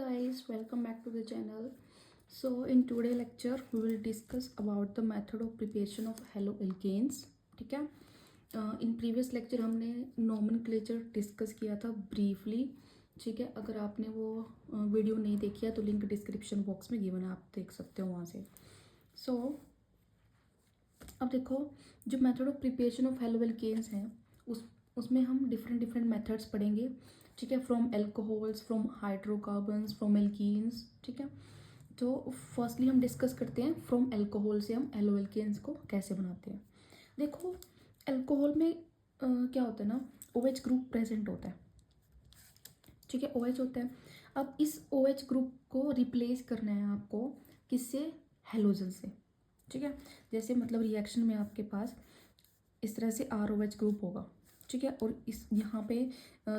guys, welcome back to the channel. So in today lecture we will discuss about the method of preparation of haloalkanes. ठीक है। In previous lecture हमने nomenclature discuss किया था briefly. ठीक है, अगर आपने वो वीडियो नहीं देखी है तो लिंक डिस्क्रिप्शन बॉक्स में गिवन है, आप देख सकते हो वहाँ से। सो अब देखो, जो method of preparation of haloalkanes हैं उसमें हम डिफरेंट डिफरेंट मेथड्स पढ़ेंगे। ठीक है, from alcohols, from hydrocarbons, from alkenes. ठीक है, तो फर्स्टली हम डिस्कस करते हैं फ्रॉम एल्कोहल से हम हेलोएल्केन्स को कैसे बनाते हैं। देखो, एल्कोहल में क्या होता है ना, OH ग्रुप प्रेजेंट होता है। ठीक है, OH होता है। अब इस OH ग्रुप को रिप्लेस करना है आपको किससे? हेलोजन से। ठीक है, जैसे मतलब रिएक्शन में आपके पास इस तरह से ROH ग्रुप होगा। ठीक है, और इस यहाँ पे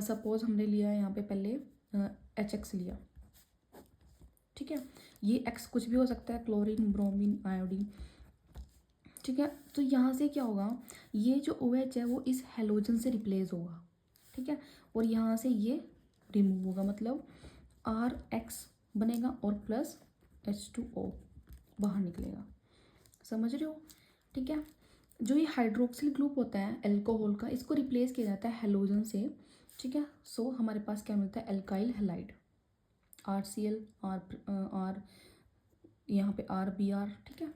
सपोज हमने लिया है यहाँ पे पहले HX लिया। ठीक है, ये X कुछ भी हो सकता है, क्लोरीन, ब्रोमीन, आयोडीन। ठीक है, तो यहाँ से क्या होगा, ये जो OH है वो इस हेलोजन से रिप्लेस होगा। ठीक है, और यहाँ से ये रिमूव होगा, मतलब RX बनेगा और प्लस H2O बाहर निकलेगा। समझ रहे हो? ठीक है, जो ये हाइड्रोक्सिल ग्रुप होता है एल्कोहल का, इसको रिप्लेस किया जाता है हेलोजन से। ठीक है, सो हमारे पास क्या मिलता है? एल्काइल हैलाइड, RCl, R यहाँ पे RBr। ठीक है,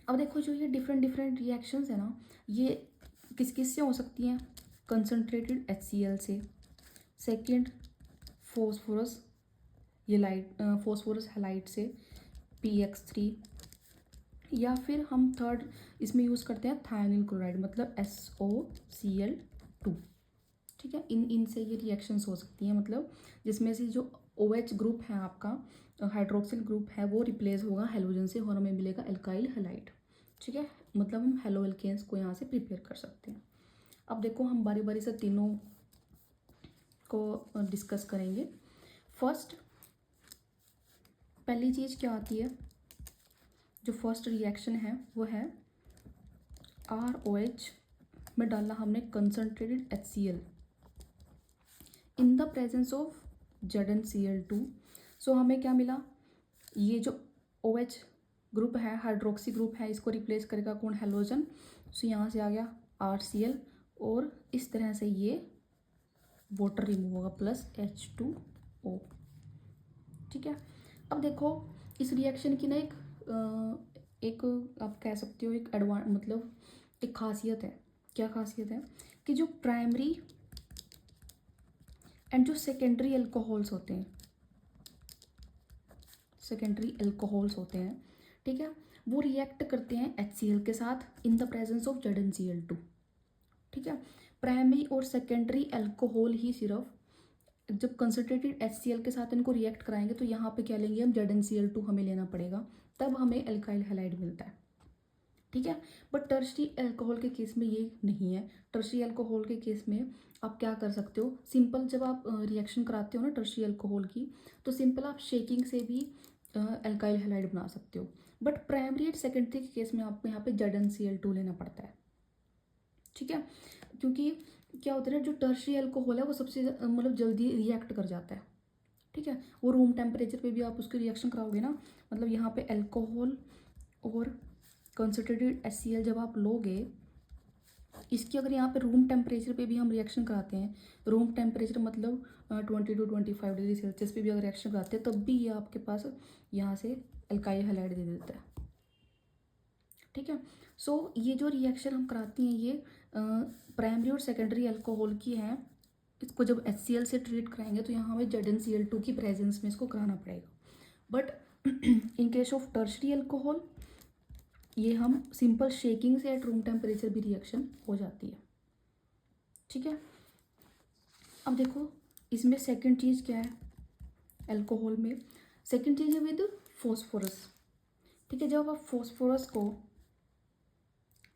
अब देखो, जो ये डिफरेंट डिफरेंट रिएक्शंस है ना, ये किस किस से हो सकती हैं? कंसनट्रेटेड HCl से। सेकेंड, फॉस्फोरस, ये लाइट फॉस्फोरस हैलाइड से, PX3। या फिर हम थर्ड इसमें यूज़ करते हैं थायोनिल क्लोराइड, मतलब SOCl2। ठीक है, इनसे ये रिएक्शंस हो सकती हैं, मतलब जिसमें से जो OH ग्रुप है आपका, हाइड्रोक्सिल ग्रुप है, वो रिप्लेस होगा हेलोजन से और हमें मिलेगा एल्काइल हैलाइड। ठीक है, मतलब हम हेलोएल्केन्स को यहाँ से प्रिपेयर कर सकते हैं। अब देखो, हम बारी बारी से तीनों को डिस्कस करेंगे। फर्स्ट, पहली चीज़ क्या आती है, जो फर्स्ट रिएक्शन है वो है ROH में डाला हमने concentrated HCl in the presence of ZnCl2। सो हमें क्या मिला? ये जो OH ग्रुप है, हाइड्रोक्सी ग्रुप है, इसको रिप्लेस करेगा कौन? हेलोजन। सो यहाँ से आ गया RCl और इस तरह से ये वाटर रिमूव होगा प्लस H2O। ठीक है, अब देखो, इस रिएक्शन की ना एक आप कह सकते हो एक मतलब एक खासियत है। क्या खासियत है? कि जो प्राइमरी एंड जो सेकेंडरी एल्कोहल्स होते हैं, ठीक है, वो रिएक्ट करते हैं HCl के साथ इन द प्रेजेंस ऑफ ZnCl2। ठीक है, प्राइमरी और सेकेंडरी एल्कोहल ही सिर्फ जब कंसनट्रेटेड HCl के साथ इनको रिएक्ट कराएंगे तो यहाँ पे क्या लेंगे हम? ZnCl2 हमें लेना पड़ेगा, तब हमें एल्काइल हैलाइड मिलता है। ठीक है, बट टर्शरी अल्कोहल के केस में ये नहीं है। टर्शरी अल्कोहल के केस में आप क्या कर सकते हो? सिंपल, जब आप रिएक्शन कराते हो ना टर्शरी अल्कोहल की, तो सिंपल आप शेकिंग से भी एल्काइल हैलाइड बना सकते हो। बट प्राइमरी एंड सेकेंडरी के केस में आपको यहाँ पे ZnCl2 लेना पड़ता है। ठीक है, क्योंकि क्या होता है ना, जो टर्शरी अल्कोहल है वो सबसे मतलब जल्दी रिएक्ट कर जाता है। ठीक है, वो रूम टेम्परेचर पे भी आप उसकी रिएक्शन कराओगे ना, मतलब यहाँ पे अल्कोहल और कंसनट्रेटेड HCl जब आप लोगे, इसकी अगर यहाँ पे रूम टेम्परेचर पे भी हम रिएक्शन कराते हैं, रूम टेम्परेचर मतलब 20 to 25 डिग्री सेल्सियस पे भी अगर रिएक्शन कराते हैं, तब भी ये आपके पास यहाँ से एल्काइल हैलाइड दे देता है। ठीक है, सो ये जो रिएक्शन हम कराती हैं ये प्राइमरी और सेकेंडरी अल्कोहल की है। इसको जब HCl से ट्रीट कराएंगे तो यहाँ हमें ZnCl2 की प्रेजेंस में इसको कराना पड़ेगा। But in case of tertiary alcohol ये हम सिंपल शेकिंग से एट रूम टेम्परेचर भी रिएक्शन हो जाती है। ठीक है, अब देखो, इसमें सेकंड चीज़ क्या है? अल्कोहल में सेकंड चीज़ है विद फॉस्फोरस। ठीक है, जब आप फॉस्फोरस को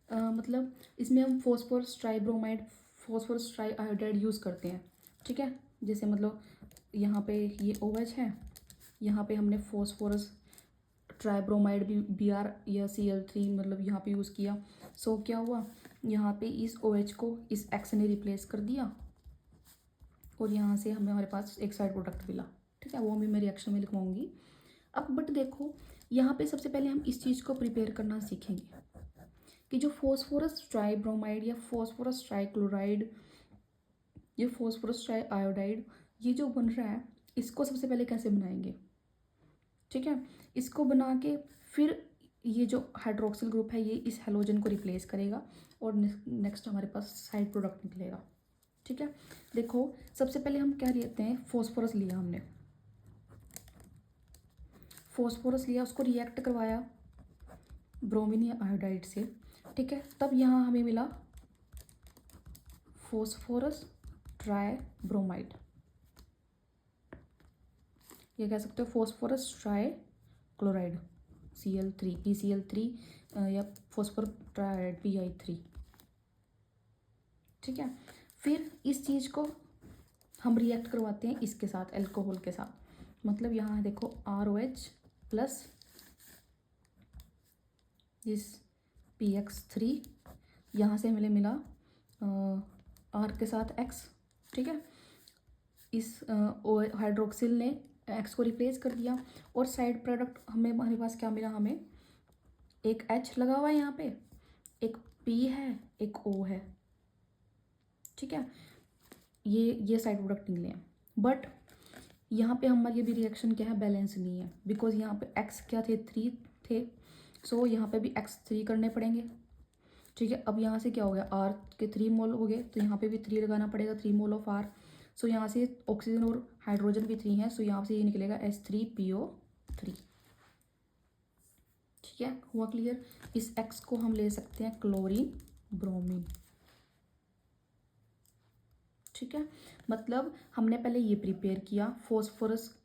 मतलब इसमें हम फॉस्फोरस ट्राइब्रोमाइड, फॉस्फोरस ट्राईआयोडाइड यूज़ करते हैं। ठीक है, जैसे मतलब यहाँ पे ये OH है, यहाँ पे हमने फॉस्फोरस ट्राइब्रोमाइड भी Br या Cl3 मतलब यहाँ पे यूज़ किया। सो क्या हुआ, यहाँ पे इस OH को इस X ने रिप्लेस कर दिया और यहाँ से हमें हमारे पास एक साइड प्रोडक्ट मिला। ठीक है, वो भी मैं रिएक्शन में लिखवाऊंगी। अब बट देखो यहाँ पे सबसे पहले हम इस चीज़ को प्रिपेयर करना सीखेंगे कि जो फॉस्फोरस ट्राईब्रोमाइड या फॉस्फोरस ट्राईक्लोराइड या फॉस्फोरस ट्राईआयोडाइड ये जो बन रहा है इसको सबसे पहले कैसे बनाएंगे। ठीक है, इसको बना के फिर ये जो हाइड्रोक्सिल ग्रुप है ये इस हेलोजन को रिप्लेस करेगा और नेक्स्ट हमारे पास साइड प्रोडक्ट निकलेगा। ठीक है, देखो सबसे पहले हम क्या लेते हैं, फॉस्फोरस लिया हमने, फॉस्फोरस लिया उसको रिएक्ट करवाया ब्रोमीन या आयोडाइड से। ठीक है, तब यहाँ हमें मिला फॉस्फोरस ट्राईब्रोमाइड, ये कह सकते हो फॉस्फोरस ट्राईक्लोराइड Cl3 PCl3 या फॉस्फोरस ट्राईआयोडाइड PI3। ठीक है, फिर इस चीज़ को हम रिएक्ट करवाते हैं इसके साथ, अल्कोहल के साथ। मतलब यहाँ देखो ROH प्लस इस PX3, यहाँ से हमें मिला R के साथ X। ठीक है, इस हाइड्रोक्सिल ने X को रिप्लेस कर दिया और साइड प्रोडक्ट हमारे पास क्या मिला, हमें एक H लगा हुआ है यहाँ पे, एक P है, एक O है। ठीक है, ये साइड प्रोडक्ट निकले हैं। बट यहाँ पे हमारी भी रिएक्शन क्या है, बैलेंस नहीं है, बिकॉज यहाँ पे X क्या थे, 3 थे। सो यहाँ पे भी X 3 करने पड़ेंगे। ठीक है, अब यहाँ से क्या हो गया, R के 3 मोल हो गए तो यहाँ पे भी 3 लगाना पड़ेगा, 3 मोल ऑफ R। सो यहाँ से ऑक्सीजन और हाइड्रोजन भी 3 है, सो यहाँ से ये निकलेगा H3PO3। ठीक है, हुआ क्लियर। इस X को हम ले सकते हैं क्लोरीन ब्रोमीन। ठीक है, मतलब हमने पहले ये प्रिपेयर किया, फॉस्फोरस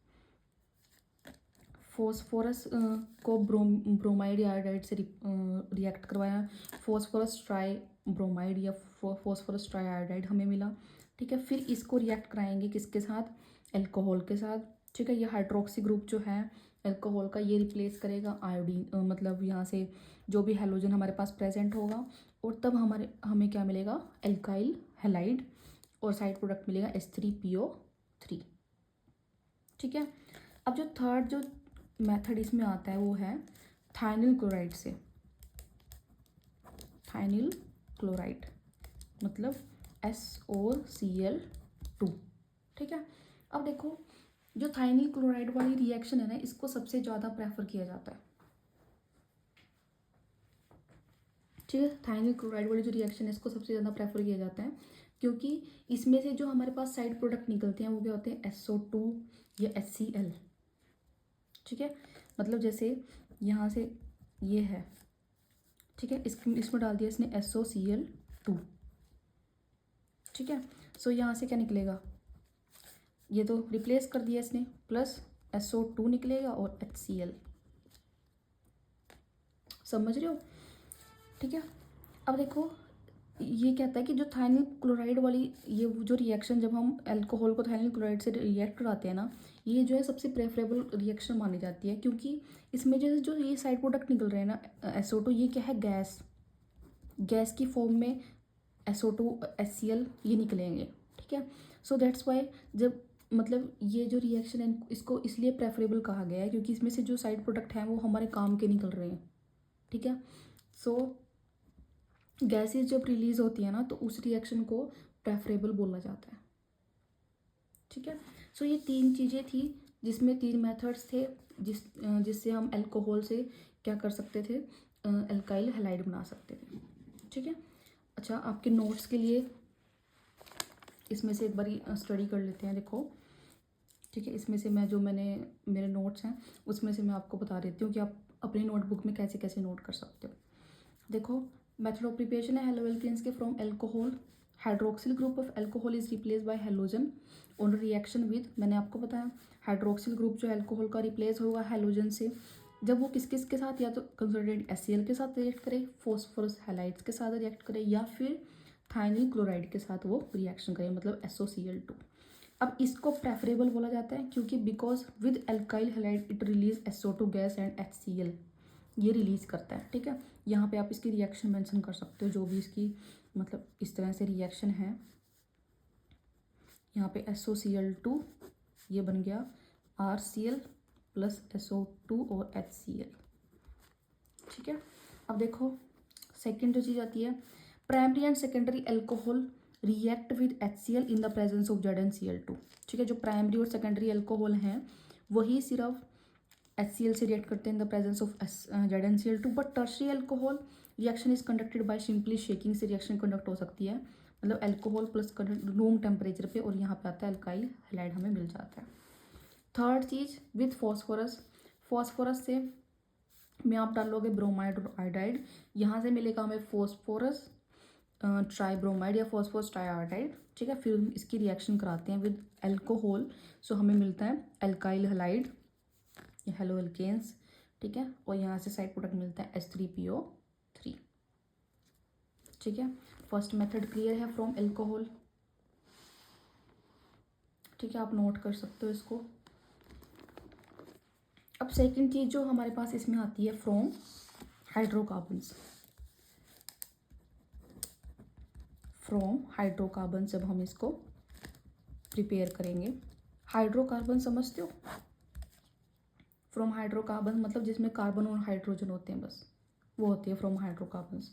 को ब्रोमाइड या आयोडाइड से रिएक्ट करवाया, फॉस्फोरस ट्राई ब्रोमाइड या फॉस्फोरस ट्राई आयोडाइड हमें मिला। ठीक है, फिर इसको रिएक्ट कराएंगे किसके साथ, अल्कोहल के साथ। ठीक है, ये हाइड्रोक्सी ग्रुप जो है अल्कोहल का ये रिप्लेस करेगा आयोडीन, मतलब यहाँ से जो भी हेलोजन हमारे पास प्रेजेंट होगा, और तब हमें क्या मिलेगा, एल्काइल हैलाइड, और साइड प्रोडक्ट मिलेगा H3PO3। ठीक है, अब जो थर्ड जो मेथड इसमें आता है वो है थाइनिल क्लोराइड से, थाइनिल क्लोराइड मतलब SOCl2। ठीक है, अब देखो जो थाइनिल क्लोराइड वाली रिएक्शन है ना, इसको सबसे ज़्यादा प्रेफर किया जाता है। ठीक है, थाइनिल क्लोराइड वाली जो रिएक्शन है इसको सबसे ज़्यादा प्रेफर किया जाता है, क्योंकि इसमें से जो हमारे पास साइड प्रोडक्ट निकलते हैं वो क्या होते हैं, SO2 या HCl। ठीक है, मतलब जैसे यहाँ से ये है, ठीक है, इसमें डाल दिया इसने SOCl2। ठीक है, सो यहाँ से क्या निकलेगा, ये तो रिप्लेस कर दिया इसने, प्लस SO2 निकलेगा और HCl। समझ रहे हो। ठीक है, अब देखो ये कहता है कि जो थाइनिल क्लोराइड वाली ये जो रिएक्शन, जब हम अल्कोहल को थाइनिल क्लोराइड से रिएक्ट कराते हैं ना, ये जो है सबसे प्रेफरेबल रिएक्शन मानी जाती है, क्योंकि इसमें जो ये साइड प्रोडक्ट निकल रहे हैं ना SO2, ये क्या है, गैस की फॉर्म में SO2 HCl ये निकलेंगे। ठीक है, सो दैट्स वाई जब मतलब ये जो रिएक्शन है इसको इसलिए प्रेफरेबल कहा गया है क्योंकि इसमें से जो साइड प्रोडक्ट हैं वो हमारे काम के निकल रहे हैं। ठीक है, सो गैसेस जब रिलीज होती है ना तो उस रिएक्शन को प्रेफरेबल बोला जाता है। ठीक है, सो ये 3 चीज़ें थी जिसमें 3 मेथड्स थे जिससे हम अल्कोहल से क्या कर सकते थे, अल्काइल हैलाइड बना सकते थे। ठीक है, अच्छा आपके नोट्स के लिए इसमें से एक बारी स्टडी कर लेते हैं, देखो। ठीक है, इसमें से मैंने मेरे नोट्स हैं उसमें से मैं आपको बता देती हूँ कि आप अपनी नोटबुक में कैसे कैसे नोट कर सकते हो। देखो मेथड ऑफ प्रिपरेशन है हेलो एल्केन्स के from alcohol, hydroxyl group of alcohol is replace by halogen on reaction with, मैंने आपको बताया हाइड्रोक्सिल ग्रुप जो अल्कोहल का रिप्लेस होगा हेलोजन से जब वो किस किस के साथ, या तो कंसोलिडेटेड HCl के साथ रिएक्ट करे, फॉस्फोरस हैलाइड्स के साथ रिएक्ट करे, या फिर थाइनिल क्लोराइड के साथ वो रिएक्शन करे, मतलब SOCl2। अब इसको प्रेफरेबल बोला जाता है क्योंकि because with alkyl halide it release SO2 gas and HCl, ये रिलीज करता है। ठीक है, यहाँ पे आप इसकी रिएक्शन मेंशन कर सकते हो जो भी इसकी मतलब इस तरह से रिएक्शन है। यहाँ पे SOCl2 ये बन गया RCl प्लस SO2 और HCl। ठीक है, अब देखो सेकेंड जो चीज़ आती है, primary and secondary alcohol react with HCl in the presence of ZnCl2। ठीक है, जो प्राइमरी और सेकेंडरी एल्कोहल हैं वही सिर्फ HCl से रिएक्ट करते हैं इन the presence of ZnCl2, but tertiary alcohol reaction is conducted by simply shaking से रिएक्शन कंडक्ट हो सकती है, मतलब एल्कोहल प्लस रूम टेम्परेचर पे, और यहाँ पे आता है अल्काइल हैलाइड हमें मिल जाता है। Third cheese with phosphorus, phosphorus से में आप डालोगे ब्रोमाइड और आयोडाइड, यहाँ से मिलेगा हमें फॉस्फोरस ट्राईब्रोमाइड या फॉस्फोरस ट्राईआयोडाइड। ठीक है, फिर हम इसकी रिएक्शन कराते हैं विद एल्कोहल, सो हमें मिलता है एल्काइल हैलाइड, हेलो एल्केन्स। ठीक है, और यहाँ से साइड प्रोडक्ट मिलता है H3PO3। ठीक है, फर्स्ट मेथड क्लियर है फ्रॉम एल्कोहल। ठीक है, आप नोट कर सकते हो इसको। अब सेकंड चीज़ जो हमारे पास इसमें आती है फ्रॉम हाइड्रोकार्बन्स। फ्रॉम हाइड्रोकार्बन जब हम इसको प्रिपेयर करेंगे, हाइड्रोकार्बन समझते हो? फ्रॉम हाइड्रोकार्बन मतलब जिसमें कार्बन और हाइड्रोजन होते हैं, बस वो होती है फ्रॉम हाइड्रोकार्बन्स।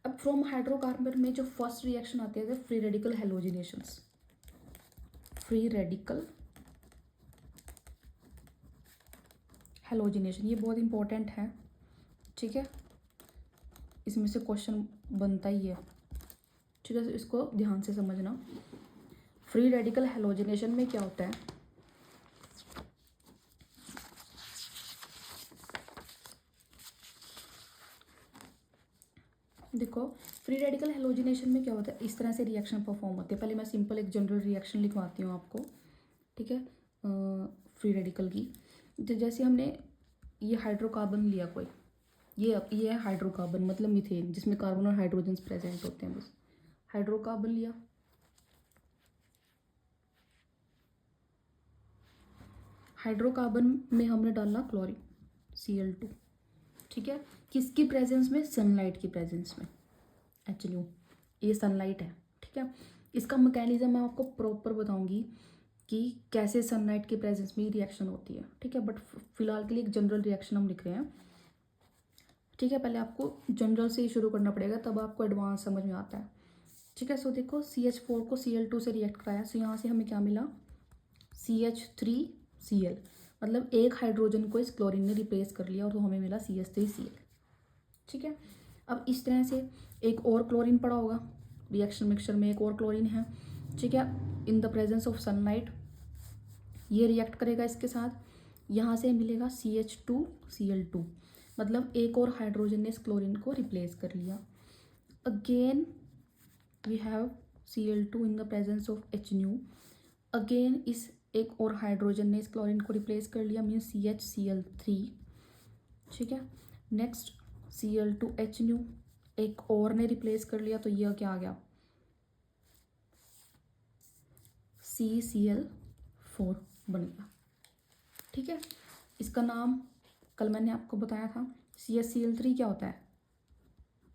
अब फ्रॉम हाइड्रोकार्बन में जो फर्स्ट रिएक्शन आती है free radical halogenations. Free radical halogenation ये बहुत इंपॉर्टेंट है। ठीक है, इसमें से क्वेश्चन बनता ही है। ठीक है, इसको ध्यान से समझना। फ्री रेडिकल हेलोजिनेशन में क्या होता है, देखो फ्री रेडिकल हेलोजिनेशन में क्या होता है, इस तरह से रिएक्शन परफॉर्म होते हैं। पहले मैं सिंपल एक जनरल रिएक्शन लिखवाती हूँ आपको। ठीक है, फ्री रेडिकल की, तो जैसे हमने ये हाइड्रोकार्बन लिया कोई, ये है हाइड्रोकार्बन मतलब मीथेन, जिसमें कार्बन और हाइड्रोजन प्रेजेंट होते हैं, बस हाइड्रोकार्बन लिया। हाइड्रोकार्बन में हमने डाला क्लोरीन Cl2। ठीक है, किसकी प्रेजेंस में, सनलाइट की प्रेजेंस में। एक्चुअली ये सनलाइट है। ठीक है, इसका मैकेनिज्म मैं आपको प्रॉपर बताऊंगी कि कैसे सनलाइट के प्रेजेंस में रिएक्शन होती है। ठीक है, बट फिलहाल के लिए एक जनरल रिएक्शन हम लिख रहे हैं। ठीक है, पहले आपको जनरल से ही शुरू करना पड़ेगा, तब आपको एडवांस समझ में आता है। ठीक है, सो देखो CH4 को Cl2 से रिएक्ट कराया, सो यहाँ से हमें क्या मिला, CH3Cl, मतलब एक हाइड्रोजन को इस क्लोरीन ने रिप्लेस कर लिया और तो हमें मिला CH3Cl। ठीक है, अब इस तरह से एक और क्लोरीन पड़ा होगा रिएक्शन मिक्सचर में, एक और क्लोरीन है। ठीक है, इन द प्रेजेंस ऑफ सनलाइट ये रिएक्ट करेगा इसके साथ, यहाँ से मिलेगा CH2Cl2, मतलब एक और हाइड्रोजन ने इस क्लोरीन को रिप्लेस कर लिया। Again we have Cl2 in the presence of HNu, again इस एक और हाइड्रोजन ने इस क्लोरीन को रिप्लेस कर लिया, मीन्स CHCl3। ठीक है, नेक्स्ट Cl2HNu एक और ने रिप्लेस कर लिया, तो यह क्या आ गया, CCl4 बन गया। ठीक है, इसका नाम कल मैंने आपको बताया था, CHCl3 क्या होता है,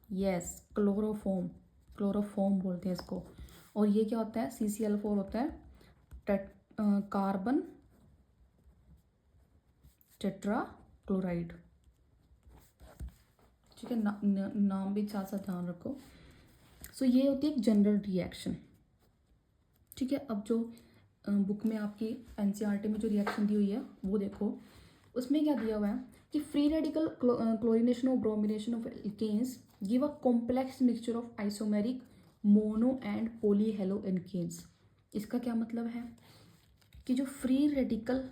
यस क्लोरोफॉर्म, क्लोरोफॉर्म बोलते हैं इसको। और ये क्या होता है, CCl4 होता है कार्बन टेट्रा क्लोराइड। ठीक है, नाम भी साथ साथ ध्यान रखो। सो ये होती है एक जनरल रिएक्शन। ठीक है, अब जो बुक में आपकी NCERT में जो रिएक्शन दी हुई है वो देखो, उसमें क्या दिया हुआ है कि फ्री रेडिकल क्लोरीनेशन और bromination of alkanes give a complex mixture of isomeric mono and poly halo alkanes. इसका क्या मतलब है कि जो फ्री रेडिकल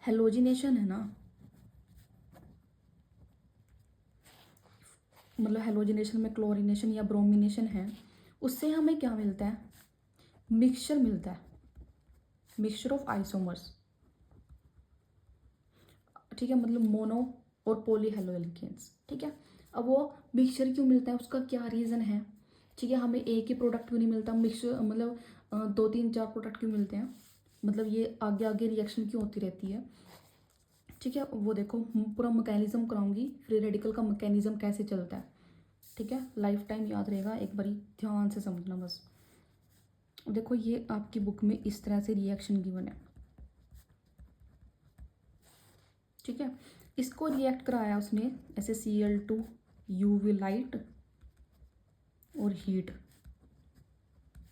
हेलोजिनेशन है ना, मतलब हेलोजिनेशन में क्लोरीनेशन या ब्रोमिनेशन है, उससे हमें क्या मिलता है, मिक्सचर मिलता है, मिक्सचर ऑफ आइसोमर्स। ठीक है, मतलब मोनो और पॉली हेलो एल्केन्स। ठीक है, अब वो मिक्सचर क्यों मिलता है, उसका क्या रीज़न है। ठीक है, हमें एक ही प्रोडक्ट क्यों नहीं मिलता, मिक्सचर मतलब 2 3 4 प्रोडक्ट क्यों मिलते हैं, मतलब ये आगे आगे रिएक्शन क्यों होती रहती है। ठीक है, वो देखो पूरा मैकेनिज्म कराऊंगी, फ्री रेडिकल का मैकेनिज्म कैसे चलता है। ठीक है, लाइफ टाइम याद रहेगा, एक बारी ध्यान से समझना बस। देखो ये आपकी बुक में इस तरह से रिएक्शन गिवन है। ठीक है। इसको रिएक्ट कराया उसने ऐसे Cl2 UV लाइट और हीट,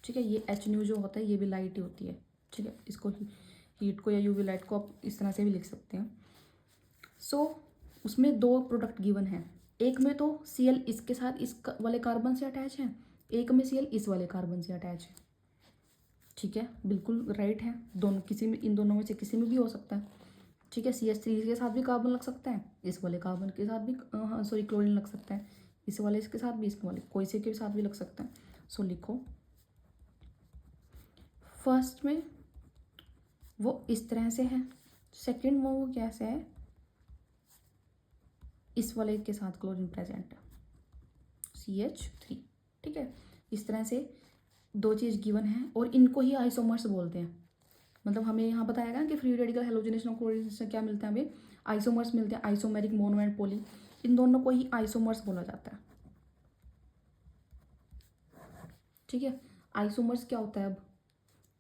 ठीक है। ये HNu जो होता है ये भी लाइट ही होती है, ठीक है। इसको हीट को या UV लाइट को आप इस तरह से भी लिख सकते हैं। सो उसमें दो प्रोडक्ट गिवन है, एक में तो Cl इसके साथ इस वाले कार्बन से अटैच है, एक में Cl इस वाले कार्बन से अटैच है, ठीक है। बिल्कुल राइट है, दोनों किसी में, इन दोनों में से किसी में भी हो सकता है, ठीक है। CH3 के साथ भी कार्बन लग सकता है, इस वाले कार्बन के साथ भी सॉरी क्लोरीन लग सकता है, इस वाले इसके साथ भी, इस वाले कोई से के साथ भी लग सकता है। सो लिखो फर्स्ट में वो इस तरह से है, सेकंड वो कैसे है, इस वाले के साथ क्लोरीन प्रेजेंट है CH3, ठीक है। इस तरह से दो चीज़ गिवन है और इनको ही आइसोमर्स बोलते हैं। मतलब हमें यहाँ बताया गया कि फ्री रेडिकल हेलोजनेशन और क्लोरीन से क्या मिलता है, हमें आइसोमर्स मिलते हैं, आइसोमेरिक मोनो एंड पॉली, इन दोनों को ही आइसोमर्स बोला जाता है, ठीक है। आइसोमर्स क्या होता है, अब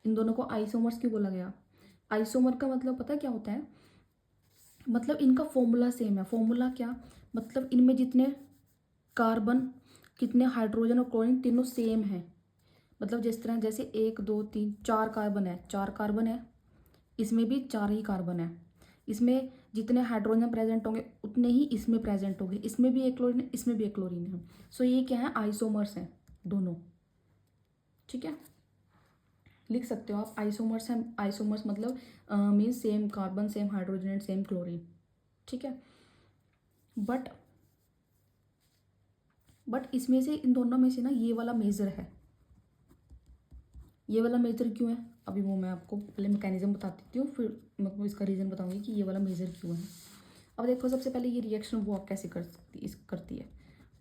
इन दोनों को आइसोमर्स क्यों बोला गया, आइसोमर का मतलब पता है क्या होता है, मतलब इनका फॉर्मूला सेम है। फॉर्मूला क्या, मतलब इनमें जितने कार्बन, कितने हाइड्रोजन और क्लोरीन तीनों सेम है। मतलब जिस तरह जैसे 1 2 3 4 कार्बन है, 4 कार्बन है, इसमें भी 4 ही कार्बन है, इसमें जितने हाइड्रोजन प्रेजेंट होंगे उतने ही इसमें प्रेजेंट होंगे, इसमें भी एक क्लोरीन है, इसमें भी एक क्लोरीन है। सो ये क्या है, आइसोमर्स हैं दोनों, ठीक है। लिख सकते हो आप आइसोमर्स हैं, आइसोमर्स मतलब means same carbon, same hydrogen and same chlorine, ठीक है। बट इसमें से, इन दोनों में से ना ये वाला मेजर है, ये वाला मेजर क्यों है, अभी वो मैं आपको पहले मैकेनिज्म बता देती हूँ, फिर मैं आपको इसका रीज़न बताऊंगी कि ये वाला मेजर क्यों है। अब देखो सबसे पहले ये रिएक्शन वो आप कैसे करती है,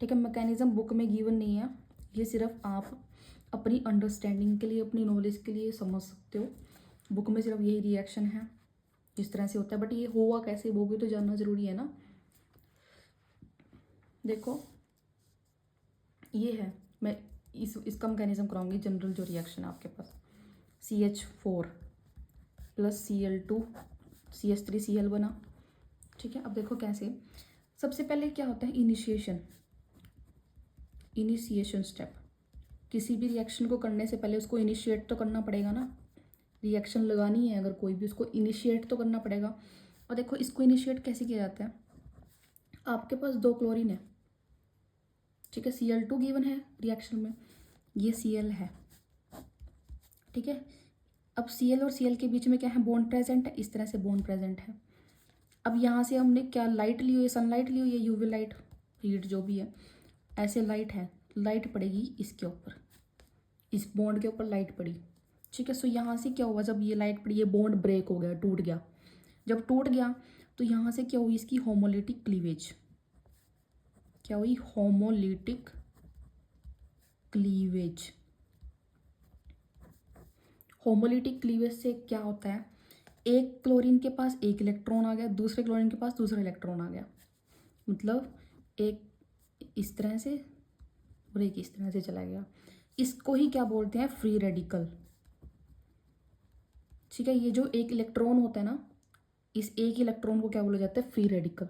ठीक है। मैकेनिज्म बुक में गिवन नहीं है, ये सिर्फ आप अपनी अंडरस्टैंडिंग के लिए, अपनी नॉलेज के लिए समझ सकते हो। बुक में सिर्फ यही रिएक्शन है, इस तरह से होता है, बट ये हुआ कैसे वो भी तो जानना ज़रूरी है ना। देखो ये है, मैं इसका मैकेनिज्म कराऊंगी, जनरल जो रिएक्शन है आपके पास, CH4 प्लस Cl2 CH3Cl बना, ठीक है। अब देखो कैसे, सबसे पहले क्या होता है, इनिशिएशन स्टेप। किसी भी रिएक्शन को करने से पहले उसको इनिशिएट तो करना पड़ेगा ना, रिएक्शन लगानी है अगर कोई भी, उसको इनिशिएट तो करना पड़ेगा। और देखो इसको इनिशिएट कैसे किया जाता है, आपके पास 2 क्लोरीन है, ठीक है, Cl2 गिवन है रिएक्शन में, ये Cl है, ठीक है। अब Cl और Cl के बीच में क्या है, बॉन्ड प्रेजेंट है, इस तरह से बॉन्ड प्रेजेंट है। अब यहाँ से हमने क्या लाइट ली हुई है, सनलाइट ली हुई है, यूवी लाइट, हीट जो भी है, ऐसे लाइट है, लाइट पड़ेगी इसके ऊपर, इस बॉन्ड के ऊपर लाइट पड़ी, ठीक है। सो यहाँ से क्या हुआ, जब ये लाइट पड़ी, ये बॉन्ड ब्रेक हो गया, टूट गया। जब टूट गया तो यहाँ से क्या हुई, इसकी होमोलिटिक क्लीवेज, क्या हुई, होमोलिटिक क्लीवेज। होमोलिटिक क्लीवेज से क्या होता है, एक क्लोरीन के पास एक इलेक्ट्रॉन आ गया, दूसरे क्लोरीन के पास दूसरा इलेक्ट्रॉन आ गया, मतलब एक इस तरह से और एक इस तरह से चला गया। इसको ही क्या बोलते हैं, फ्री रेडिकल, ठीक है। ये जो एक इलेक्ट्रॉन होता है ना, इस एक इलेक्ट्रॉन को क्या बोला जाता है, फ्री रेडिकल,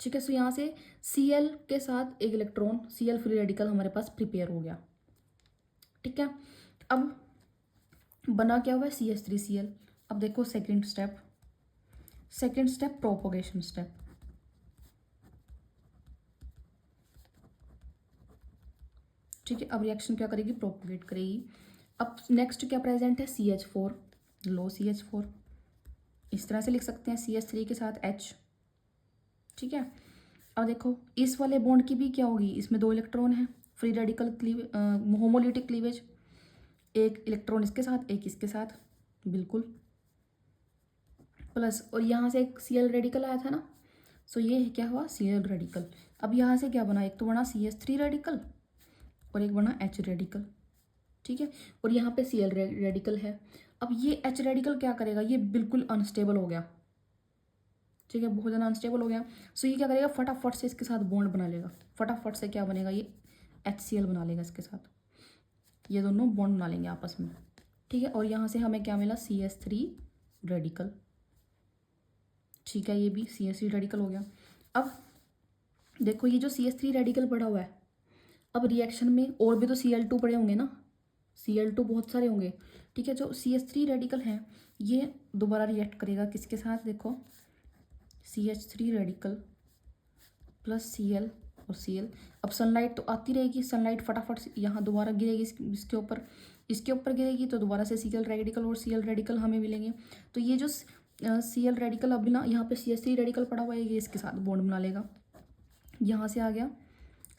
ठीक है। सो यहाँ से Cl के साथ एक इलेक्ट्रॉन, Cl फ्री रेडिकल हमारे पास प्रिपेयर हो गया, ठीक है। अब बना क्या हुआ है, CH3Cl। अब देखो सेकंड स्टेप प्रोपोगेशन स्टेप, ठीक है। अब रिएक्शन क्या करेगी, प्रोपोगेट करेगी। अब नेक्स्ट क्या प्रेजेंट है, CH4, लो CH4, इस तरह से लिख सकते हैं, CH3 के साथ H, ठीक है। अब देखो इस वाले बॉन्ड की भी क्या होगी, इसमें 2 इलेक्ट्रॉन है, फ्री रेडिकल होमोलिटिक क्लीवेज, एक इलेक्ट्रॉन इसके साथ एक इसके साथ, बिल्कुल प्लस, और यहाँ से एक Cl रेडिकल आया था ना, सो ये क्या हुआ, Cl रेडिकल। अब यहाँ से क्या बना, एक तो बना CH3 रेडिकल और एक बना H रेडिकल, ठीक है। और यहाँ पे Cl रेडिकल है। अब ये H रेडिकल क्या करेगा, ये बिल्कुल अनस्टेबल हो गया, ठीक है, बहुत ज़्यादा अनस्टेबल हो गया। सो ये क्या करेगा, फटाफट से इसके साथ बॉन्ड बना लेगा, फटाफट से क्या बनेगा, ये HCl बना लेगा इसके साथ, ये दोनों बॉन्ड बना लेंगे आपस में, ठीक है। और यहाँ से हमें क्या मिला, CH3 रेडिकल, ठीक है, ये भी CH3 रेडिकल हो गया। अब देखो ये जो CH3 रेडिकल पड़ा हुआ है, अब रिएक्शन में और भी तो Cl2 पड़े होंगे ना, Cl2 बहुत सारे होंगे। ठीक है, जो CH3 रेडिकल है ये दोबारा रिएक्ट करेगा किसके साथ, देखो CH3 रेडिकल प्लस Cl और Cl। अब सनलाइट तो आती रहेगी, सनलाइट फटाफट से यहाँ दोबारा गिरेगी इसके ऊपर, इसके ऊपर गिरेगी तो दोबारा से Cl रेडिकल और Cl रेडिकल हमें मिलेंगे। तो ये जो Cl रेडिकल अभी ना यहाँ पे CH3 रेडिकल पड़ा हुआ है, ये इसके साथ बॉन्ड बना लेगा। यहाँ से आ गया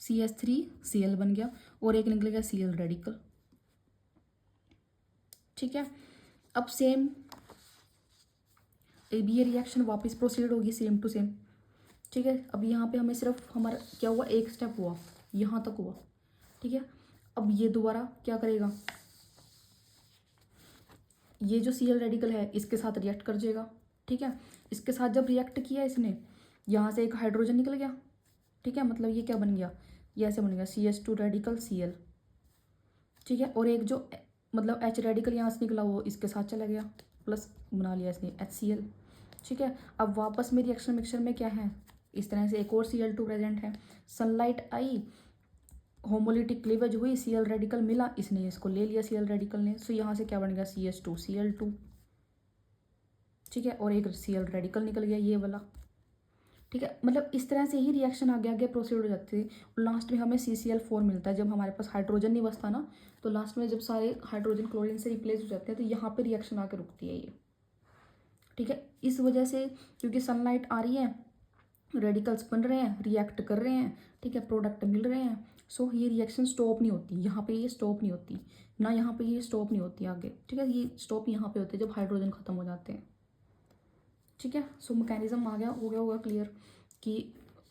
CH3 Cl बन गया और एक निकल गया Cl रेडिकल। ठीक है, अब सेम भी ये रिएक्शन वापस प्रोसीड होगी सेम टू सेम। ठीक है, अब यहाँ पे हमें सिर्फ हमारा क्या हुआ, एक स्टेप हुआ, यहाँ तक हुआ। ठीक है, अब ये दोबारा क्या करेगा, ये जो Cl रेडिकल है इसके साथ रिएक्ट कर जाएगा। ठीक है, इसके साथ जब रिएक्ट किया इसने, यहाँ से एक हाइड्रोजन निकल गया। ठीक है, मतलब ये क्या बन गया, ये ऐसे बन गया CH2 रेडिकल Cl। ठीक है, और एक जो मतलब H रेडिकल यहाँ से निकला वो इसके साथ चला गया, प्लस बना लिया इसने HCl। ठीक है, अब वापस में रिएक्शन मिक्सचर में क्या है, इस तरह से एक और Cl2 प्रेजेंट है। सनलाइट आई, होमोलिटिक क्लीवेज हुई, Cl रेडिकल मिला, इसने इसको ले लिया Cl रेडिकल ने। सो यहाँ से क्या बन गया CH2 Cl2। ठीक है, और एक Cl रेडिकल निकल गया ये वाला। ठीक है, मतलब इस तरह से ही रिएक्शन आगे आगे प्रोसीड हो जाते हैं और लास्ट में हमें CCl4 मिलता है। जब हमारे पास हाइड्रोजन नहीं बचता ना, तो लास्ट में जब सारे हाइड्रोजन क्लोरीन से रिप्लेस हो जाते हैं तो यहाँ पे रिएक्शन आके रुकती है ये। ठीक है, इस वजह से क्योंकि सनलाइट आ रही है, रेडिकल्स बन रहे हैं, रिएक्ट कर रहे हैं, ठीक है, प्रोडक्ट मिल रहे हैं। सो ये रिएक्शन स्टॉप नहीं होती, यहाँ पे ये स्टॉप नहीं होती ना, यहाँ पे ये स्टॉप नहीं होती आगे। ठीक है, ये स्टॉप यहाँ पे होते हैं जब हाइड्रोजन खत्म हो जाते हैं। ठीक है, सो मैकेनिज्म आ गया, हो गया होगा क्लियर कि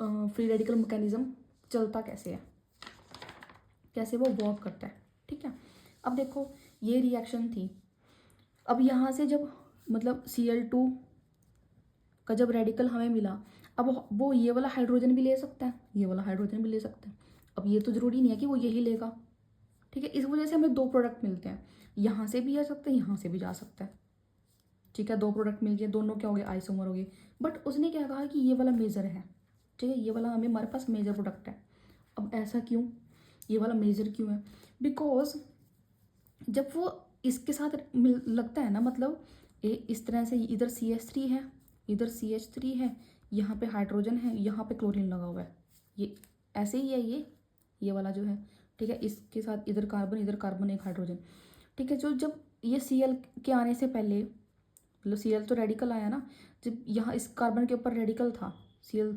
फ्री रेडिकल मैकेनिज्म चलता कैसे है, कैसे वो वर्क करता है। ठीक है, अब देखो ये रिएक्शन थी, अब यहाँ से जब मतलब Cl2 का जब रेडिकल हमें मिला, अब वो ये वाला हाइड्रोजन भी ले सकता है, ये वाला हाइड्रोजन भी ले सकता है। अब ये तो ज़रूरी नहीं है कि वो यही लेगा। ठीक है, इस वजह से हमें दो प्रोडक्ट मिलते हैं, यहाँ से भी आ सकते हैं, यहाँ से भी जा सकता है। ठीक है, दो प्रोडक्ट मिल गए, दोनों क्या हो गए, आइसोमर हो गए। बट उसने क्या कहा कि ये वाला मेजर है। ठीक है, ये वाला हमारे पास मेजर प्रोडक्ट है। अब ऐसा क्यों, ये वाला मेजर क्यों है, बिकॉज जब वो इसके साथ लगता है ना, मतलब इस तरह से इधर CH3 है, इधर CH3 है, यहाँ पे हाइड्रोजन है, यहाँ पे क्लोरीन लगा हुआ है, ये ऐसे ही है ये वाला जो है। ठीक है, इसके साथ इधर कार्बन एक हाइड्रोजन। ठीक है, जो जब ये Cl के आने से पहले, मतलब Cl तो रेडिकल आया ना, जब यहाँ इस कार्बन के ऊपर रेडिकल था Cl।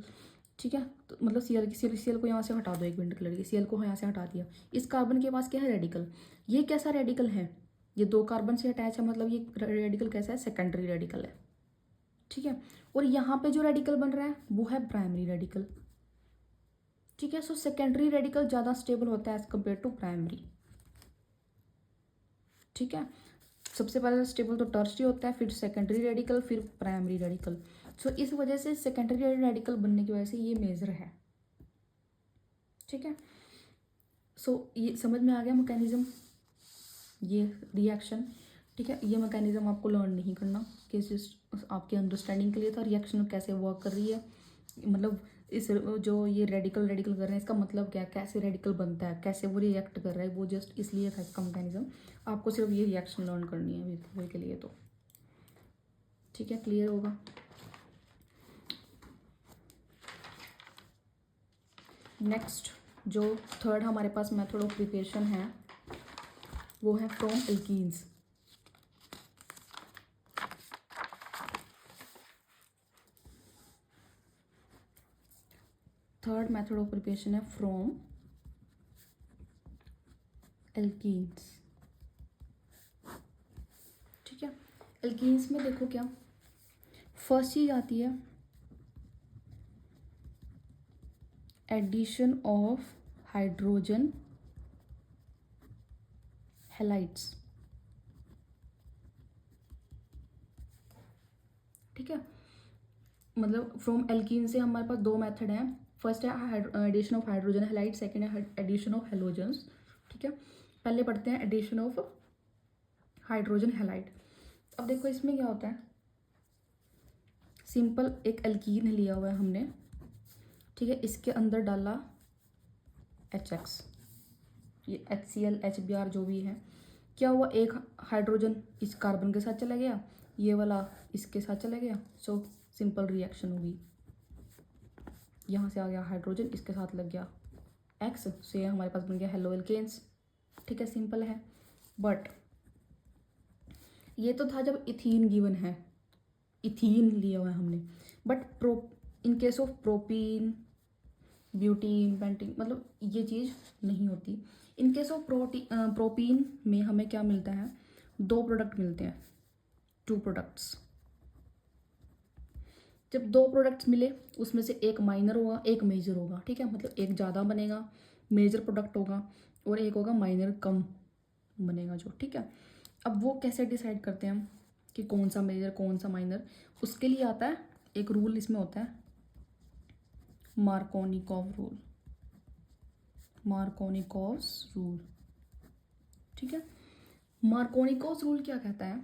ठीक है, तो मतलब Cl को यहाँ से हटा दो एक मिनट के लिए, Cl को यहाँ से हटा दिया, इस कार्बन के पास क्या है, रेडिकल। ये कैसा रेडिकल है, ये दो कार्बन से अटैच है, मतलब ये रेडिकल कैसा है, सेकेंडरी रेडिकल है। ठीक है, और यहाँ पे जो रेडिकल बन रहा है वो है प्राइमरी रेडिकल। ठीक है, सो सेकेंडरी रेडिकल ज़्यादा स्टेबल होता है एज कम्पेयर टू प्राइमरी। ठीक है, सबसे पहले स्टेबल तो टर्शरी होता है, फिर सेकेंडरी रेडिकल, फिर प्राइमरी रेडिकल। सो इस वजह से सेकेंडरी रेडिकल बनने की वजह से ये मेजर है। ठीक है, सो ये समझ में आ गया मैकेनिज्म, ये रिएक्शन। ठीक है, ये मैकेनिज्म आपको लर्न नहीं करना, कि जस्ट आपके अंडरस्टैंडिंग के लिए था, रिएक्शन कैसे वर्क कर रही है, मतलब इस जो ये रेडिकल कर रहे हैं इसका मतलब क्या है, कैसे रेडिकल बनता है, कैसे वो रिएक्ट कर रहा है, वो जस्ट इसलिए था इसका मैकेनिज्म। आपको सिर्फ ये रिएक्शन लर्न करनी है अभी के लिए तो। ठीक है, क्लियर होगा। नेक्स्ट जो थर्ड हमारे पास मेथड ऑफ प्रिपरेशन है वो है from alkenes. Third method of preparation है फ्रॉम एल्कीन्स। ठीक है, एल्कीन्स में देखो क्या फर्स्ट चीज आती है, एडिशन ऑफ हाइड्रोजन हैलाइड्स। ठीक है, मतलब फ्रॉम एल्कीन से हमारे पास दो मेथड हैं, फर्स्ट है addition of hydrogen halide, second है एडिशन ऑफ हेलोजन्स। ठीक है, पहले पढ़ते हैं एडिशन ऑफ हाइड्रोजन हैलाइड। अब देखो इसमें क्या होता है, सिंपल एक एल्कीन लिया हुआ है हमने, ठीक है, इसके अंदर डाला HX, ये HCl HBr जो भी है, क्या हुआ, एक हाइड्रोजन इस कार्बन के साथ चला गया, ये वाला इसके साथ चला गया, सो सिंपल रिएक्शन होगी। यहाँ से आ गया हाइड्रोजन, इसके साथ लग गया X, से हमारे पास बन गया हेलो एल्केन्स। ठीक है, सिंपल है। बट ये तो था जब इथीन गिवन है, इथीन लिया हुआ है हमने। But in case of propene, butene, pentene, मतलब ये चीज़ नहीं होती। इन केस ऑफ प्रोपीन में हमें क्या मिलता है, 2 प्रोडक्ट मिलते हैं, 2 प्रोडक्ट्स। जब 2 प्रोडक्ट्स मिले उसमें से एक माइनर होगा, एक मेजर होगा। ठीक है, मतलब एक ज़्यादा बनेगा, मेजर प्रोडक्ट होगा, और एक होगा माइनर, कम बनेगा जो। ठीक है, अब वो कैसे डिसाइड करते हैं हम कि कौन सा मेजर कौन सा माइनर, उसके लिए आता है एक रूल, इसमें होता है मार्कोनिकॉव रूल, मार्कोनिकॉव्स रूल। ठीक है, मार्कोनिकॉव्स रूल क्या कहता है,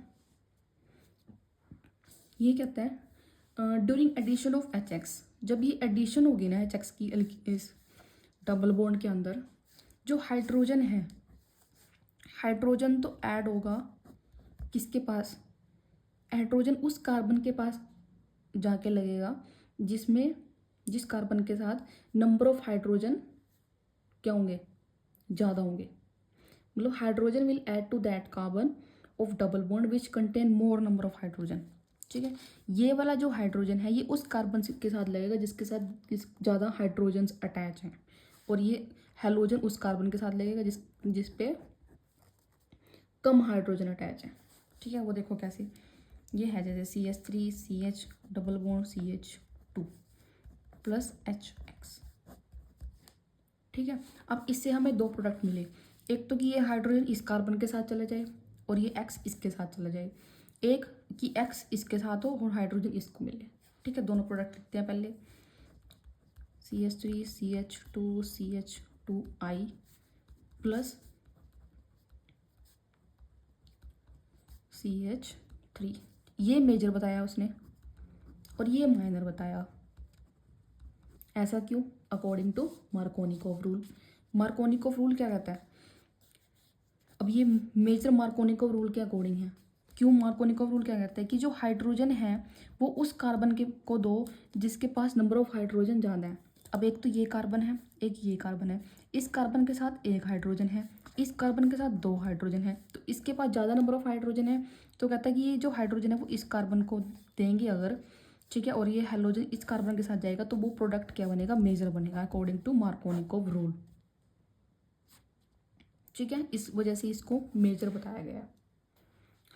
ये कहता है ड्यूरिंग एडिशन ऑफ HX, जब ये एडिशन होगी ना HX की इस डबल बॉन्ड के अंदर, जो हाइड्रोजन है, हाइड्रोजन तो ऐड होगा किसके पास, हाइड्रोजन उस कार्बन के पास जाके लगेगा जिसमें, जिस कार्बन के साथ नंबर ऑफ हाइड्रोजन क्या होंगे, ज़्यादा होंगे। मतलब hydrogen will add to that carbon of double bond which contain more number of hydrogen. ठीक है, ये वाला जो हाइड्रोजन है ये उस कार्बन के साथ लगेगा जिसके साथ ज़्यादा हाइड्रोजन्स अटैच हैं, और ये हेलोजन उस कार्बन के साथ लगेगा जिस पे कम हाइड्रोजन अटैच है। ठीक है, वो देखो कैसे, ये है जैसे CH3 CH double bond CH2 plus HX। ठीक है, अब इससे हमें 2 प्रोडक्ट मिले, एक तो कि ये हाइड्रोजन इस कार्बन के साथ चला जाए और ये X इसके साथ चला जाए, एक कि X इसके साथ हो और हाइड्रोजन इसको मिले। ठीक है, दोनों प्रोडक्ट लिखते हैं पहले, CH3 CH2 CH2I plus CH3, ये मेजर बताया उसने और ये माइनर बताया। ऐसा क्यों, according to Markovnikov rule. Markovnikov rule क्या कहता है, अब ये मेजर मार्कोनिकॉव रूल के अकॉर्डिंग है। क्यों, मार्कोनिकॉव रूल क्या कहता है कि जो हाइड्रोजन है वो उस कार्बन के को दो जिसके पास नंबर ऑफ हाइड्रोजन ज़्यादा है। अब एक तो ये कार्बन है, एक ये कार्बन है, इस कार्बन के साथ एक हाइड्रोजन है, इस कार्बन के साथ 2 हाइड्रोजन है, तो इसके पास ज़्यादा नंबर ऑफ हाइड्रोजन है, तो कहता है कि ये जो हाइड्रोजन है वो इस कार्बन को देंगे अगर, ठीक है, और ये हाइड्रोजन इस कार्बन के साथ जाएगा तो वो प्रोडक्ट क्या बनेगा, मेजर बनेगा, अकॉर्डिंग टू मार्कोनिकॉव रूल। ठीक है, इस वजह से इसको मेजर बताया गया।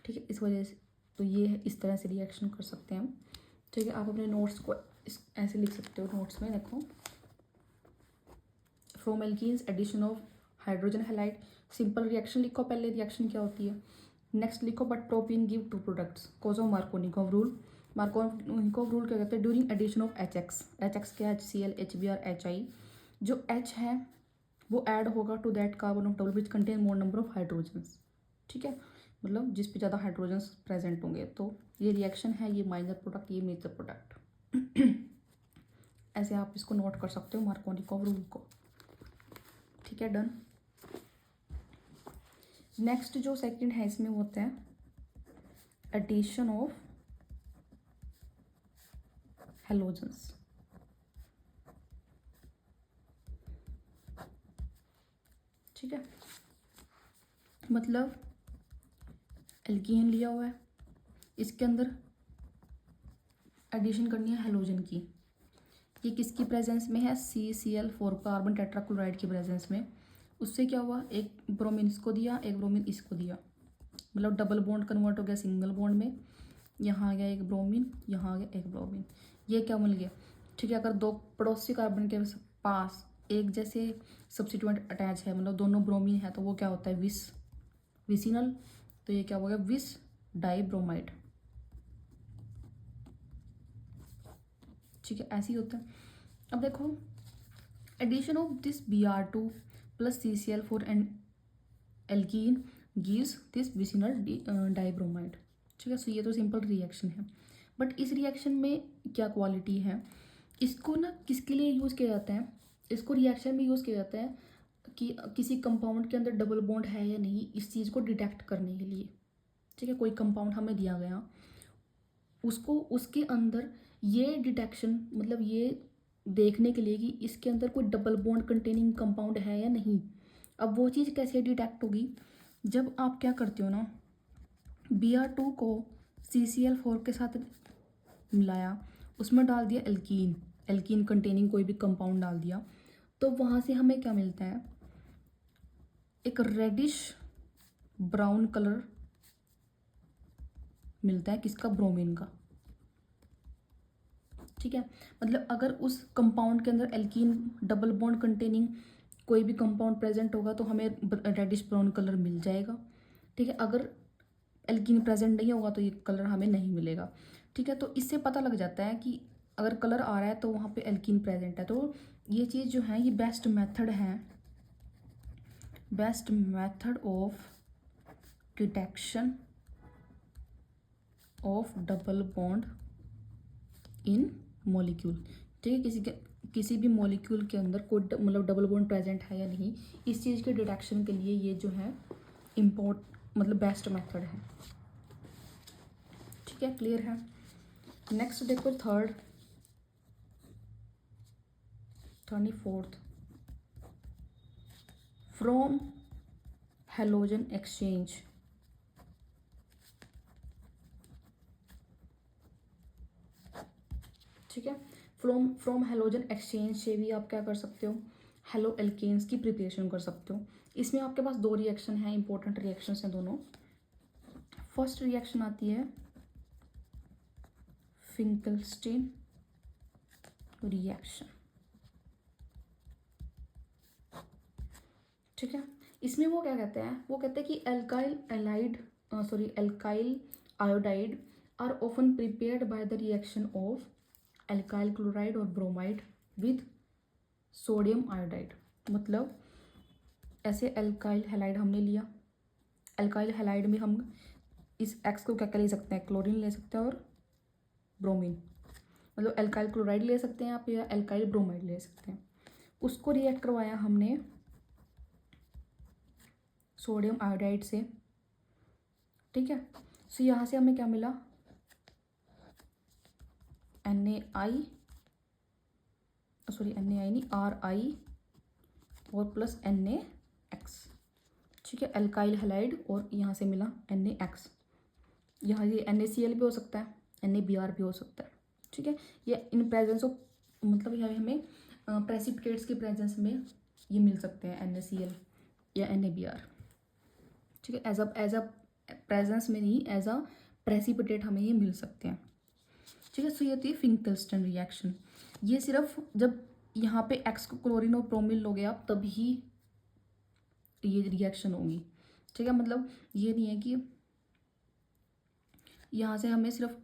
ठीक है, इस वजह से तो ये है, इस तरह से रिएक्शन कर सकते हैं हम। ठीक है, आप अपने नोट्स को ऐसे लिख सकते हो, नोट्स में देखो, from alkenes addition of hydrogen halide, simple reaction लिखो पहले, रिएक्शन क्या होती है, नेक्स्ट लिखो but propene give 2 products, cause of Markovnikov rule. Markovnikov rule क्या कहते हैं, ड्यूरिंग एडिशन ऑफ HX क्या है, HCl HBr HI, जो H है वो ऐड होगा to that carbon of double which contain more number of hydrogens. ठीक है, मतलब जिस पे ज़्यादा हाइड्रोजन्स प्रेजेंट होंगे, तो ये रिएक्शन है, ये माइनर प्रोडक्ट, ये मेजर प्रोडक्ट। ऐसे आप इसको नोट कर सकते हो मार्कोनिकॉव रूल को। ठीक है, डन। नेक्स्ट जो सेकंड है इसमें होता है एडिशन ऑफ हेलोजन्स। ठीक है, मतलब एल्कीन लिया हुआ है, इसके अंदर एडिशन करनी है हेलोजन की, ये किसकी प्रेजेंस में है, CCl4 कार्बन टेट्राक्लोराइड की प्रेजेंस में। उससे क्या हुआ, एक ब्रोमीन इसको दिया, एक ब्रोमीन इसको दिया, मतलब डबल बॉन्ड कन्वर्ट हो गया सिंगल बॉन्ड में, यहाँ आ गया एक ब्रोमीन, यहाँ आ गया एक ब्रोमीन, ये क्या मिल गया। ठीक है, अगर 2 पड़ोसी कार्बन के पास एक जैसे सब्स्टिट्यूएंट अटैच है, मतलब दोनों ब्रोमीन है, तो वो क्या होता है, विसिनल, तो ये क्या हो गया, विस डाइब्रोमाइड। ठीक है, ऐसे ही होता है। अब देखो, addition of this Br2 plus CCl4 and alkene gives this vicinal dibromide. ठीक है, सो ये तो सिंपल रिएक्शन है। बट इस रिएक्शन में क्या क्वालिटी है, इसको ना किसके लिए यूज़ किया जाता है, इसको रिएक्शन में यूज़ किया जाता है कि किसी कंपाउंड के अंदर डबल बॉन्ड है या नहीं, इस चीज़ को डिटेक्ट करने के लिए। ठीक है, कोई कंपाउंड हमें दिया गया, उसको उसके अंदर ये डिटेक्शन मतलब ये देखने के लिए कि इसके अंदर कोई डबल बॉन्ड कंटेनिंग कंपाउंड है या नहीं। अब वो चीज़ कैसे डिटेक्ट होगी, जब आप क्या करते हो ना, Br2 को CCl4 के साथ मिलाया, उसमें डाल दिया एल्कीन, एल्कीन कंटेनिंग कोई भी कंपाउंड डाल दिया, तो वहाँ से हमें क्या मिलता है, एक रेडिश ब्राउन कलर मिलता है, किसका, ब्रोमीन का। ठीक है, मतलब अगर उस कंपाउंड के अंदर एल्कीन डबल बॉन्ड कंटेनिंग कोई भी कंपाउंड प्रेजेंट होगा तो हमें रेडिश ब्राउन कलर मिल जाएगा। ठीक है, अगर एल्कीन प्रेजेंट नहीं होगा तो ये कलर हमें नहीं मिलेगा। ठीक है, तो इससे पता लग जाता है कि अगर कलर आ रहा है तो वहाँ पे एल्कीन प्रेजेंट है। तो ये चीज़ जो है, ये बेस्ट मेथड है, best method of detection of double bond in molecule. ठीक है, किसी भी मॉलिक्यूल के अंदर कोई मतलब डबल बॉन्ड प्रेजेंट है या नहीं, इस चीज़ के डिटेक्शन के लिए ये जो है मतलब बेस्ट मेथड है। ठीक है, क्लियर है। नेक्स्ट देखो, 34th फ्रॉम हेलोजन एक्सचेंज। ठीक है, फ्रॉम हेलोजन एक्सचेंज से भी आप क्या कर सकते हो, हेलो एल्केन्स की प्रिपरेशन कर सकते हो। इसमें आपके पास दो रिएक्शन हैं, इंपॉर्टेंट रिएक्शंस हैं दोनों। फर्स्ट रिएक्शन आती है फिंकलस्टीन रिएक्शन। ठीक है, इसमें वो क्या कहते हैं, वो कहते हैं कि alkyl iodide are often prepared by the reaction of alkyl chloride और ब्रोमाइड विद सोडियम आयोडाइड। मतलब ऐसे एल्काइल हैलाइड हमने लिया, एल्काइल हैलाइड में हम इस एक्स को क्या क्या ले सकते हैं, क्लोरीन ले सकते हैं और ब्रोमीन, मतलब एल्काइल क्लोराइड ले सकते हैं आप या एल्काइल ब्रोमाइड ले सकते हैं। उसको रिएक्ट करवाया हमने सोडियम आयोडाइड से। ठीक है, सो यहाँ से हमें क्या मिला, NaI नहीं Ri और प्लस NaX। ठीक है, एल्काइल हैलाइड और यहाँ से मिला NaX। यहाँ ये NaCl भी हो सकता है, NaBr भी हो सकता है। ठीक है, ये इन प्रेजेंस ऑफ मतलब यहाँ हमें प्रेसिपिटेट्स के प्रेजेंस में ये मिल सकते हैं, NaCl या NaBr। ठीक है, एज अ प्रेजेंस में नहीं, एज अ प्रेसिपिटेट हमें ये मिल सकते हैं। ठीक है, सो ये होती है फिंकलस्टन रिएक्शन। ये सिर्फ जब यहाँ पे एक्स को क्लोरीन और ब्रोमीन लोगे आप तभी ये रिएक्शन होगी। ठीक है, मतलब ये नहीं है कि यहाँ से हमें सिर्फ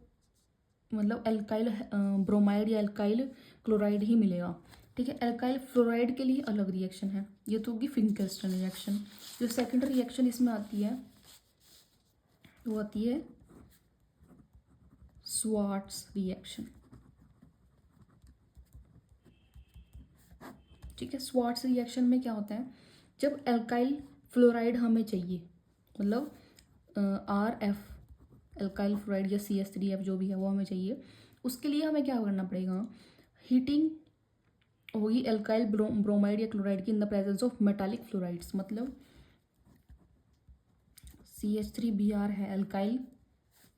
मतलब एल्काइल ब्रोमाइड या एल्काइल क्लोराइड ही मिलेगा। ठीक है, एल्काइल फ्लोराइड के लिए अलग रिएक्शन है, ये तो होगी फिंकलस्टन रिएक्शन। जो सेकेंड रिएक्शन इसमें आती है वो आती है स्वार्ट्स रिएक्शन। ठीक है, स्वार्ट्स रिएक्शन में क्या होता है, जब एल्काइल फ्लोराइड हमें चाहिए, मतलब RF एल्काइल फ्लोराइड या CH3F जो भी है वो हमें चाहिए, उसके लिए हमें क्या करना पड़ेगा, हीटिंग होगी एल्काइल ब्रोमाइड या क्लोराइड की इन the presence of metallic fluorides. मतलब CH3Br है एल्काइल,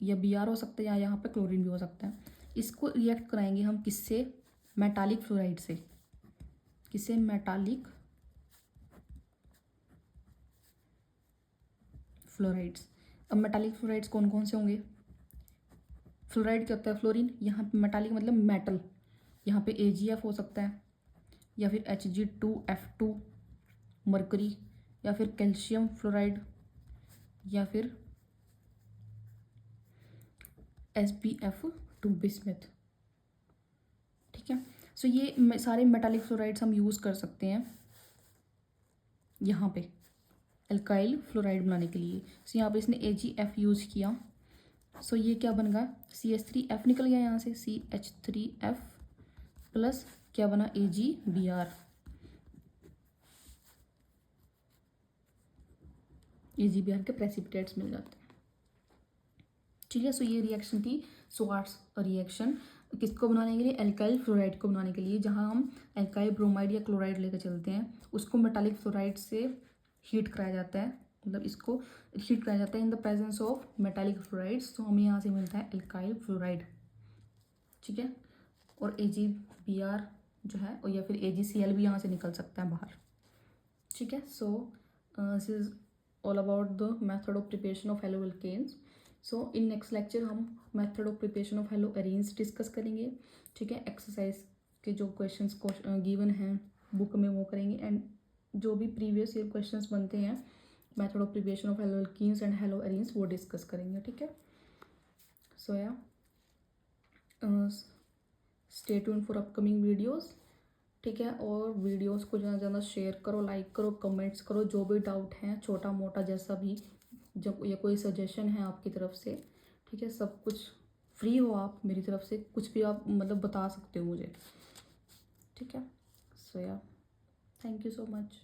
या Br हो सकता है या यहाँ पे क्लोरीन भी हो सकता है। इसको रिएक्ट कराएंगे हम किससे, मेटालिक फ्लोराइड से। किससे, मेटालिक फ्लोराइड्स। अब मेटालिक फ्लोराइड्स कौन कौन से होंगे, फ्लोराइड क्या होता है, फ्लोरीन, यहाँ पे मेटालिक मतलब मेटल, यहाँ पे AgF हो सकता है या फिर Hg2F2 मरकरी, या फिर कैल्शियम फ्लोराइड, या फिर SbF2 बिस्मथ। ठीक है, सो ये सारे मेटालिक फ्लोराइड्स हम यूज़ कर सकते हैं यहाँ पे एल्काइल फ्लोराइड बनाने के लिए। सो यहाँ पे इसने AgF यूज़ किया, सो ये क्या बन गया, CH3F निकल गया यहाँ से, CH3F प्लस क्या बना, AgBr। AgBr के प्रेसिपिटेट्स मिल जाते हैं। ठीक है, सो ये रिएक्शन थी स्वार्ट्स रिएक्शन, किसको बनाने के लिए, एल्काइल फ्लोराइड को बनाने के लिए। जहाँ हम एल्काइल ब्रोमाइड या क्लोराइड लेकर चलते हैं, उसको मेटालिक फ्लोराइड से हीट कराया जाता है, मतलब इसको हीट कराया जाता है इन the presence of metallic fluorides, तो हमें यहाँ से मिलता है एल्काइल फ्लोराइड। ठीक है, और AgBr जो है, और या फिर AgCl भी यहाँ से निकल सकता है बाहर। ठीक है, so this is all about the method of preparation of halo alkanes. So in next lecture हम method of preparation of halo arenes discuss करेंगे। ठीक है, एक्सरसाइज के जो क्वेश्चंस गिवन हैं बुक में वो करेंगे, एंड जो भी प्रीवियस ईयर क्वेश्चंस बनते हैं method of preparation of hello alkenes and hello arenes वो डिस्कस करेंगे। ठीक है, सो या stay tuned for upcoming videos. ठीक है, और वीडियोस को ज़्यादा से ज़्यादा शेयर करो, लाइक करो, कमेंट्स करो, जो भी डाउट है छोटा मोटा जैसा भी, जब या कोई सजेशन है आपकी तरफ से, ठीक है, सब कुछ फ्री हो, आप मेरी तरफ से कुछ भी आप मतलब बता सकते हो मुझे। ठीक है, सो या थैंक यू सो मच।